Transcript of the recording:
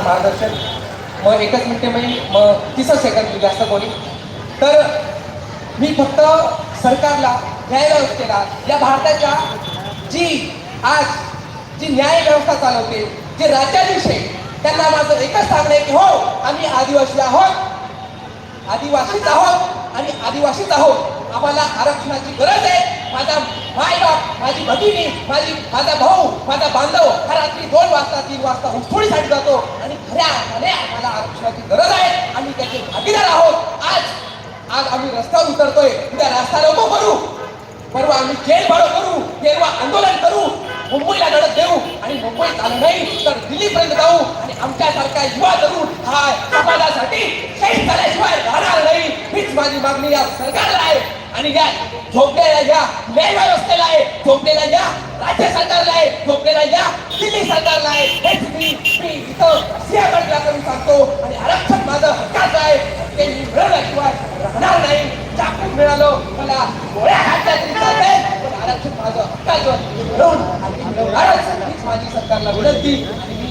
मार्गदर्शन मग 1 मिनिटे मग 30 सेकंद जास्त कोणी तर मी फक्त सरकारला न्याय व्यवस्थेला या भारताच्या जी आज जी न्याय व्यवस्था चालवते जे राज्याधीश आहे त्यांना माझं एकच सांगणं आहे की हो आम्ही आदिवासी आहोत आदिवासीच आहोत आणि आदिवासीच आहोत आम्हाला आरक्षणाची गरज आहे माझा मायबाप माझी भगिनी माझा भाऊ माझा बांधव हा रात्री 2 वाजता 3 वाजता उठोडीसाठी जातो आणि खऱ्या अर्थाने आम्हाला आरक्षणाची गरज आहे आम्ही त्याचे भागीदार आहोत आज आम्ही रस्त्यावर उतरतोय उद्या रस्ता रोको करू परवा आम्ही जेल भाडं करू तेव्हा आंदोलन करू मुंबईला लढत देऊ आणि मुंबईत आलं नाही तर दिल्लीपर्यंत जाऊ आणि आमच्यासारखा युवा तरुण हा समाजासाठी शहीद झाल्याशिवाय राहणार नाही हीच माझी मागणी या सरकारला आहे आणि या झोपलेल्या या न्याय व्यवस्थेला आहे झोपलेल्या या राज्य सरकारला आहे झोपलेल्या या दिल्ली सरकारला आहे हेच मी इथं सिंहगडला करून सांगतो आणि आरक्षण माझं हक्काचं आहे ते मी मिळवल्याशिवाय राहणार नाही चाकून मिळालं मला गोळ्या घातल्या तरी चालतंय पण आरक्षण माझं हक्काचं मिळवून आणि मिळवणारच हीच माझी सरकारला विनंती आणि मी